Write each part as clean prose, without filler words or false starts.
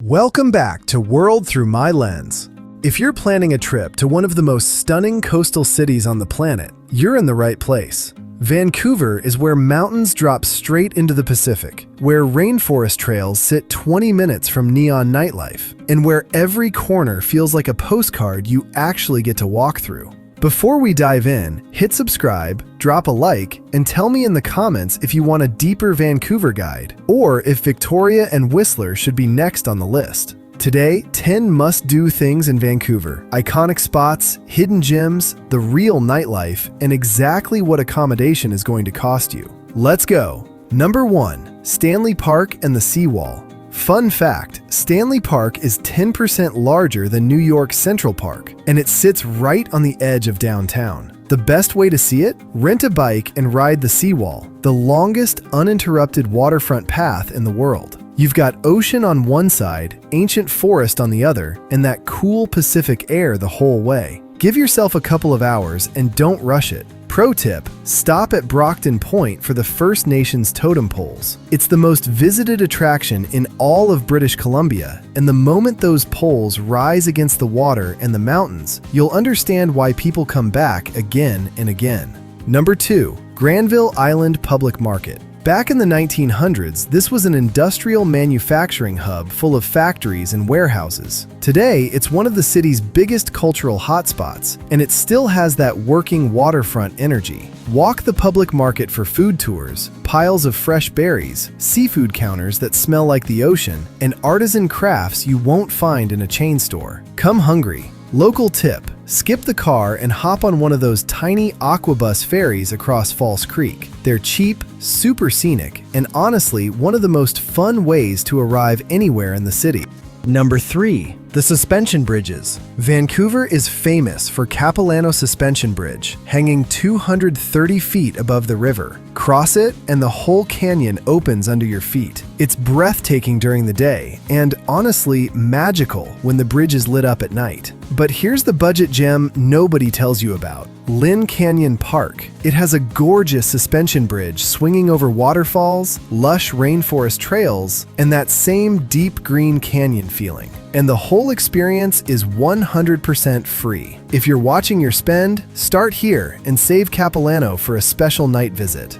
Welcome back to World Through My Lens. If you're planning a trip to one of the most stunning coastal cities on the planet, you're in the right place. Vancouver is where mountains drop straight into the Pacific, where rainforest trails sit 20 minutes from neon nightlife, and where every corner feels like a postcard you actually get to walk through. Before we dive in, hit subscribe, drop a like, and tell me in the comments if you want a deeper Vancouver guide, or if Victoria and Whistler should be next on the list. Today, 10 must-do things in Vancouver, iconic spots, hidden gems, the real nightlife, and exactly what accommodation is going to cost you. Let's go! Number 1. Stanley Park and the Seawall. Fun fact, Stanley Park is 10% larger than New York's Central Park, and it sits right on the edge of downtown. The best way to see it? Rent a bike and ride the Seawall, the longest uninterrupted waterfront path in the world. You've got ocean on one side, ancient forest on the other, and that cool Pacific air the whole way. Give yourself a couple of hours and don't rush it. Pro tip, stop at Brockton Point for the First Nations totem poles. It's the most visited attraction in all of British Columbia, and the moment those poles rise against the water and the mountains, you'll understand why people come back again and again. Number 2. Granville Island Public Market. Back in the 1900s, this was an industrial manufacturing hub full of factories and warehouses. Today, it's one of the city's biggest cultural hotspots, and it still has that working waterfront energy. Walk the public market for food tours, piles of fresh berries, seafood counters that smell like the ocean, and artisan crafts you won't find in a chain store. Come hungry. Local tip, skip the car and hop on one of those tiny aquabus ferries across False Creek. They're cheap, super scenic, and honestly, one of the most fun ways to arrive anywhere in the city. Number 3. The suspension bridges. Vancouver is famous for Capilano Suspension Bridge, hanging 230 feet above the river. Cross it, and the whole canyon opens under your feet. It's breathtaking during the day, and honestly, magical when the bridge is lit up at night. But here's the budget gem nobody tells you about. Lynn Canyon Park. It has a gorgeous suspension bridge swinging over waterfalls, lush rainforest trails, and that same deep green canyon feeling. And the whole experience is 100% free. If you're watching your spend, start here and save Capilano for a special night visit.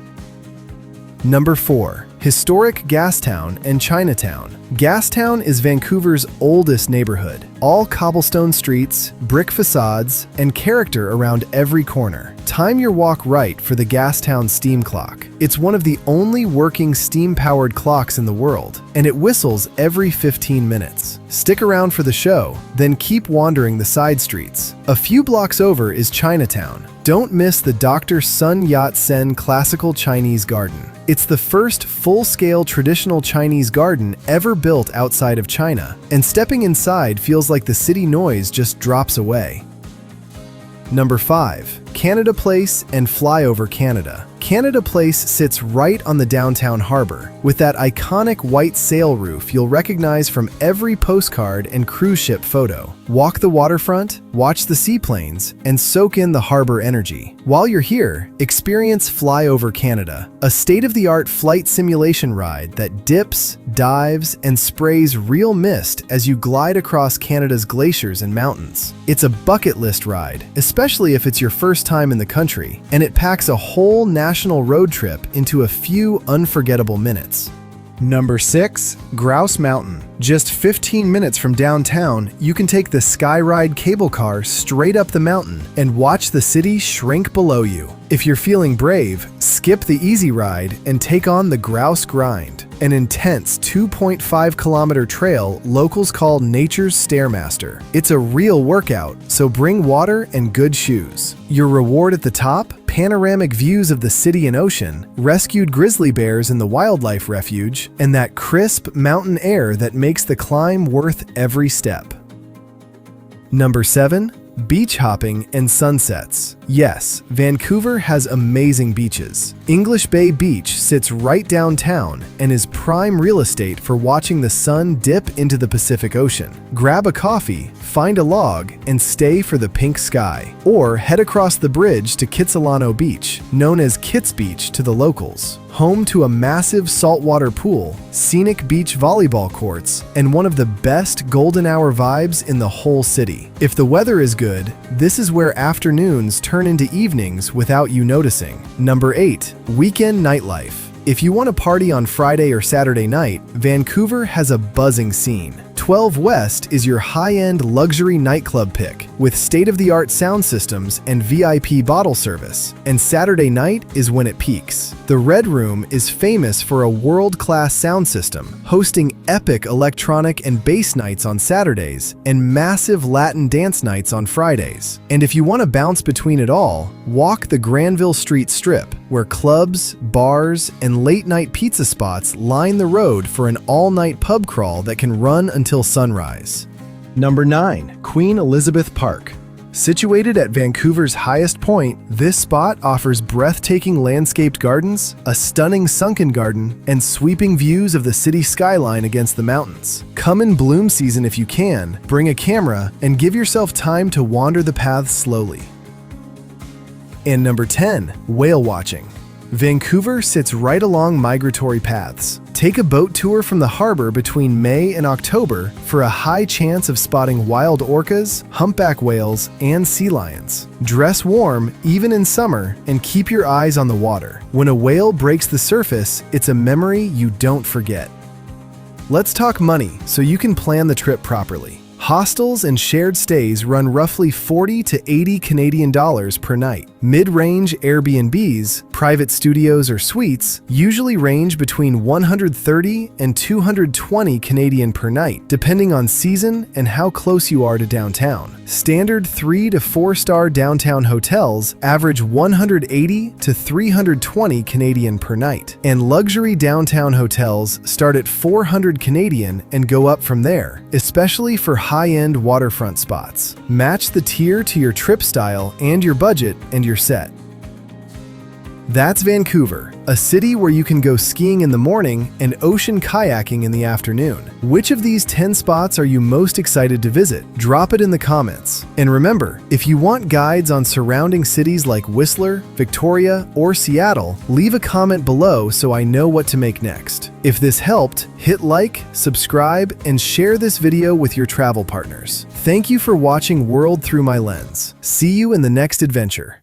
Number 4. Historic Gastown and Chinatown. Gastown is Vancouver's oldest neighborhood. All cobblestone streets, brick facades, and character around every corner. Time your walk right for the Gastown steam clock. It's one of the only working steam-powered clocks in the world, and it whistles every 15 minutes. Stick around for the show, then keep wandering the side streets. A few blocks over is Chinatown. Don't miss the Dr. Sun Yat-sen Classical Chinese Garden. It's the first full-scale traditional Chinese garden ever built outside of China, and stepping inside feels like the city noise just drops away. Number 5. Canada Place and FlyOver Canada. Canada Place sits right on the downtown harbor, with that iconic white sail roof you'll recognize from every postcard and cruise ship photo. Walk the waterfront, watch the seaplanes, and soak in the harbor energy. While you're here, experience FlyOver Canada, a state-of-the-art flight simulation ride that dips, dives, and sprays real mist as you glide across Canada's glaciers and mountains. It's a bucket list ride, especially if it's your first time in the country, and it packs a whole national road trip into a few unforgettable minutes. Number 6. Grouse Mountain. Just 15 minutes from downtown, you can take the Skyride cable car straight up the mountain and watch the city shrink below you. If you're feeling brave, skip the easy ride and take on the Grouse Grind, an intense 2.5-kilometer trail locals call Nature's Stairmaster. It's a real workout, so bring water and good shoes. Your reward at the top? Panoramic views of the city and ocean, rescued grizzly bears in the wildlife refuge, and that crisp mountain air that makes the climb worth every step. Number 7. Beach hopping and sunsets. Yes, Vancouver has amazing beaches. English Bay Beach sits right downtown and is prime real estate for watching the sun dip into the Pacific Ocean. Grab a coffee, find a log, and stay for the pink sky. Or head across the bridge to Kitsilano Beach, known as Kits Beach to the locals. home to a massive saltwater pool, scenic beach volleyball courts, and one of the best golden hour vibes in the whole city. If the weather is good, this is where afternoons turn into evenings without you noticing. Number 8. Weekend nightlife. If you want to party on Friday or Saturday night, Vancouver has a buzzing scene. 12 West is your high-end luxury nightclub pick, with state-of-the-art sound systems and VIP bottle service. And Saturday night is when it peaks. The Red Room is famous for a world-class sound system, hosting epic electronic and bass nights on Saturdays and massive Latin dance nights on Fridays. And if you want to bounce between it all, walk the Granville Street Strip, where clubs, bars, and late-night pizza spots line the road for an all-night pub crawl that can run until sunrise. Number 9. Queen Elizabeth Park. Situated at Vancouver's highest point, this spot offers breathtaking landscaped gardens, a stunning sunken garden, and sweeping views of the city skyline against the mountains. Come in bloom season if you can, bring a camera, and give yourself time to wander the paths slowly. And number 10. Whale watching. Vancouver sits right along migratory paths. Take a boat tour from the harbor between May and October for a high chance of spotting wild orcas, humpback whales, and sea lions. Dress warm, even in summer, and keep your eyes on the water. When a whale breaks the surface, it's a memory you don't forget. Let's talk money so you can plan the trip properly. Hostels and shared stays run roughly 40 to 80 Canadian dollars per night. Mid-range Airbnbs, private studios or suites, usually range between 130 and 220 Canadian per night, depending on season and how close you are to downtown. Standard 3 to 4-star downtown hotels average 180 to 320 Canadian per night, and luxury downtown hotels start at 400 Canadian and go up from there, especially for high-end waterfront spots. Match the tier to your trip style and your budget, and you're set. That's Vancouver, a city where you can go skiing in the morning and ocean kayaking in the afternoon. Which of these 10 spots are you most excited to visit? Drop it in the comments. And remember, if you want guides on surrounding cities like Whistler, Victoria, or Seattle, leave a comment below so I know what to make next. If this helped, hit like, subscribe, and share this video with your travel partners. Thank you for watching World Through My Lens. See you in the next adventure.